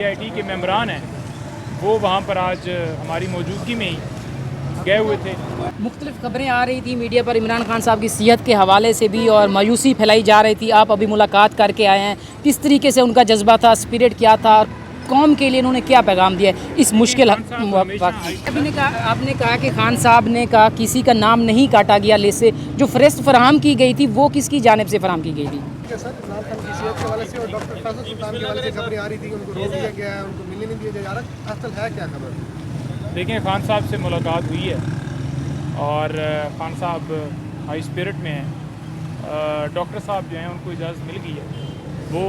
IIT کے ممبران ہیں وہ وہاں پر آج ہماری موجودگی میں ہی گئے ہوئے تھے۔ مختلف خبریں آ رہی تھی میڈیا پر عمران خان صاحب کی صحت کے حوالے سے بھی اور مایوسی پھیلائی جا رہی تھی۔ آپ ابھی ملاقات کر کے آئے ہیں، کس طریقے سے ان کا جذبہ تھا، اسپرٹ کیا تھا، قوم کے لیے انہوں نے کیا پیغام دیا ہے اس مشکل وقت میں؟ آپ نے کہا کہ خان صاحب نے کہا کسی کا نام نہیں کاٹا گیا لسٹ سے، جو فہرست فراہم کی گئی تھی وہ کس کی جانب سے فراہم کی گئی تھی؟ سر عمران خان کی صحت کے حوالے سے اور ڈاکٹر فیصل سلطان کے حوالے سے خبریں آ رہی تھی، ان کو روک دیا گیا ہے، ان کو ملنے نہیں دیا جا رہا، اصل ہے کیا خبر؟ دیکھیں، خان صاحب سے ملاقات ہوئی ہے اور خان صاحب ہائی اسپرٹ میں ہیں۔ ڈاکٹر صاحب جو ہیں ان کو اجازت مل گئی ہے، وہ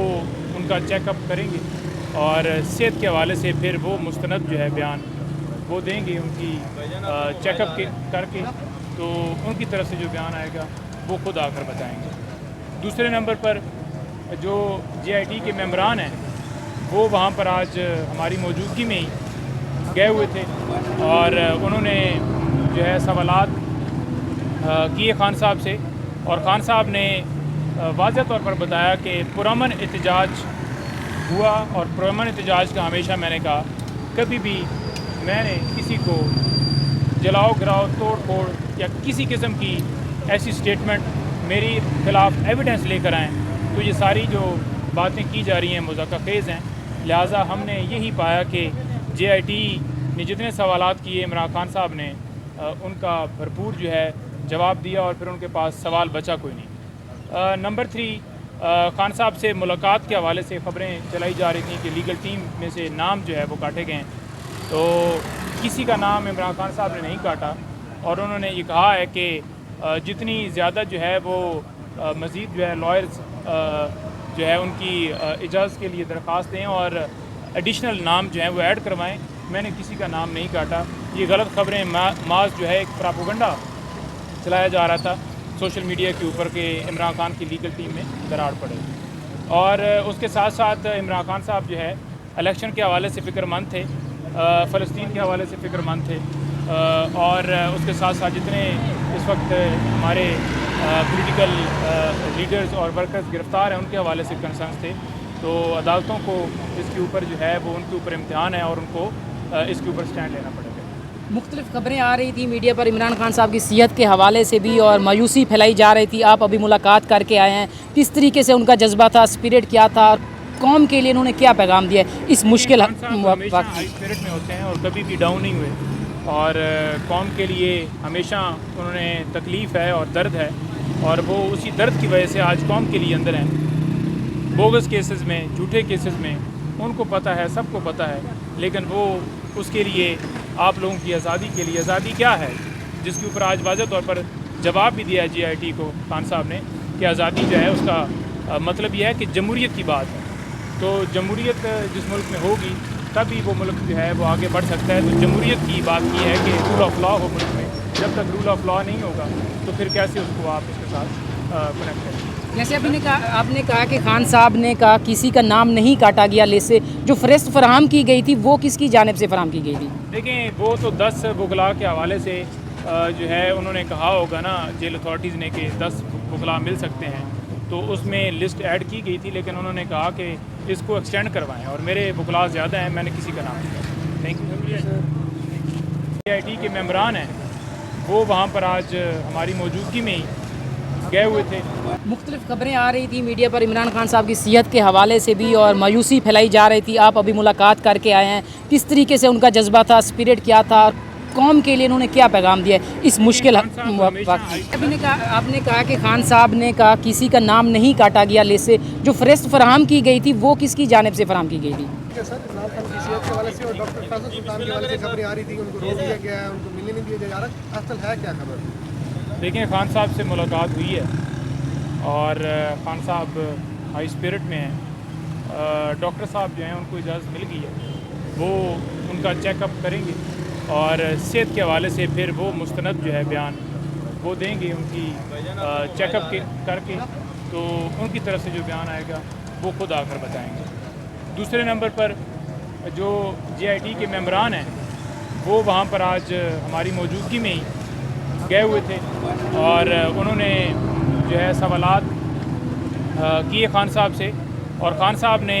ان کا چیک اپ کریں گے اور صحت کے حوالے سے پھر وہ مستند جو ہے بیان وہ دیں گے ان کی چیک اپ کر کے، تو ان کی طرف سے جو بیان آئے گا وہ خود آ کر بتائیں گے۔ دوسرے نمبر پر جو JIT کے ممبران ہیں وہ وہاں پر آج ہماری موجودگی میں ہی گئے ہوئے تھے اور انہوں نے جو ہے سوالات کیے خان صاحب سے، اور خان صاحب نے واضح طور پر بتایا کہ پرامن احتجاج ہوا، اور پرامن احتجاج کا ہمیشہ میں نے کہا کبھی بھی میں نے کسی کو جلاؤ گراؤ توڑ پھوڑ یا کسی قسم کی ایسی سٹیٹمنٹ میری خلاف ایویڈنس لے کر آئیں تو یہ ساری جو باتیں کی جا رہی ہیں مذاکرہ خیز ہیں، لہٰذا ہم نے یہی پایا کہ JIT نے جتنے سوالات کیے عمران خان صاحب نے ان کا بھرپور جو ہے جواب دیا، اور پھر ان کے پاس سوال بچا کوئی نہیں۔ نمبر 3، خان صاحب سے ملاقات کے حوالے سے خبریں چلائی جا رہی تھیں کہ لیگل ٹیم میں سے نام جو ہے وہ کاٹے گئے ہیں، تو کسی کا نام عمران خان صاحب نے نہیں کاٹا، اور انہوں نے یہ کہا ہے کہ جتنی زیادہ جو ہے وہ مزید جو ہے لائرز جو ہے ان کی اجازت کے لیے درخواست دیں اور ایڈیشنل نام جو ہیں وہ ایڈ کروائیں۔ میں نے کسی کا نام نہیں کاٹا، یہ غلط خبریں محض جو ہے ایک پراپوگنڈا چلایا جا رہا تھا سوشل میڈیا کے اوپر کہ عمران خان کی لیگل ٹیم میں دراڑ پڑے، اور اس کے ساتھ ساتھ عمران خان صاحب جو ہے الیکشن کے حوالے سے فکر مند تھے، فلسطین کے حوالے سے فکر مند تھے، اور اس کے ساتھ ساتھ جتنے اس وقت ہمارے پولیٹیکل لیڈرز اور ورکرز گرفتار ہیں ان کے حوالے سے کنسرنس تھے، تو عدالتوں کو اس کے اوپر جو ہے وہ ان کے اوپر امتحان ہے اور ان کو اس کے اوپر سٹینڈ لینا پڑے گا۔ مختلف خبریں آ رہی تھی میڈیا پر عمران خان صاحب کی صحت کے حوالے سے بھی اور مایوسی پھیلائی جا رہی تھی۔ آپ ابھی ملاقات کر کے آئے ہیں، کس طریقے سے ان کا جذبہ تھا، اسپرٹ کیا تھا، قوم کے لیے انہوں نے کیا پیغام دیا ہے اس مشکل وقت ہمیشہ ہائی اسپرٹ میں ہوتے ہیں اور کبھی بھی ڈاؤن نہیں ہوئے، اور قوم کے لیے ہمیشہ انہوں نے تکلیف ہے اور درد ہے، اور وہ اسی درد کی وجہ سے آج قوم کے لیے اندر ہیں۔ بوگس کیسز میں، جھوٹے کیسز میں ان کو پتہ ہے، سب کو پتہ ہے، لیکن وہ اس کے لیے آپ لوگوں کی آزادی کے لیے، آزادی کیا ہے جس کے اوپر آج واضح طور پر جواب بھی دیا ہے JIT کو خان صاحب نے کہ آزادی جو ہے اس کا مطلب یہ ہے کہ جمہوریت کی بات ہے، تو جمہوریت جس ملک میں ہوگی تبھی وہ ملک جو ہے وہ آگے بڑھ سکتا ہے۔ تو جمہوریت کی بات کی ہے کہ رول آف لا ہو ملک میں، جب تک رول آف لا نہیں ہوگا تو پھر کیسے اس کو آپ اس کے ساتھ کنیکٹ کریں۔ جیسے آپ نے کہا کہ خان صاحب نے کہا کسی کا نام نہیں کاٹا گیا لسٹ سے، جو فہرست فراہم کی گئی تھی وہ کس کی جانب سے فراہم کی گئی تھی؟ دیکھیں، وہ تو 10 وکلاء کے حوالے سے جو ہے انہوں نے کہا ہوگا نا جیل اتھارٹیز نے کہ 10 وکلاء مل سکتے ہیں، تو اس میں لسٹ ایڈ کی گئی تھی، لیکن انہوں نے کہا کہ اس کو ایکسٹینڈ کروائیں، اور میرے وکلاء زیادہ ہیں، میں نے کسی کا نام نہیں کیا۔ JIT کے ممبران ہیں وہ وہاں پر آج ہماری موجودگی میں ہی گئے ہوئے تھے۔ مختلف خبریں آ رہی تھی میڈیا پر عمران خان صاحب کی صحت کے حوالے سے بھی اور مایوسی پھیلائی جا رہی تھی۔ آپ ابھی ملاقات کر کے آئے ہیں، کس طریقے سے ان کا جذبہ تھا، اسپرٹ کیا تھا، قوم کے لیے انہوں نے کیا پیغام دیا ہے اس مشکل وقت میں؟ آپ نے کہا کہ خان صاحب نے کہا کسی کا نام نہیں کاٹا گیا لسٹ سے، جو فہرست فراہم کی گئی تھی وہ کس کی جانب سے فراہم کی گئی تھی؟ سر عمران خان کی صحت کے حوالے سے اور ڈاکٹر فیصل سلطان کے حوالے سے خبریں آ رہی تھی، ان کو روک دیا گیا ہے، ان کو ملنے نہیں دیا جا رہا، اصل ہے کیا خبر؟ دیکھیں، خان صاحب سے ملاقات ہوئی ہے اور خان صاحب ہائی اسپرٹ میں ہیں، ڈاکٹر صاحب جو ہیں ان کو اجازت مل گئی ہے، وہ ان کا چیک اپ کریں گے اور صحت کے حوالے سے پھر وہ مستند جو ہے بیان وہ دیں گے ان کی چیک اپ کر کے، تو ان کی طرف سے جو بیان آئے گا وہ خود آ کر بتائیں گے۔ دوسرے نمبر پر جو JIT کے ممبران ہیں وہ وہاں پر آج ہماری موجودگی میں ہی گئے ہوئے تھے اور انہوں نے جو ہے سوالات کیے خان صاحب سے، اور خان صاحب نے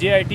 JIT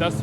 10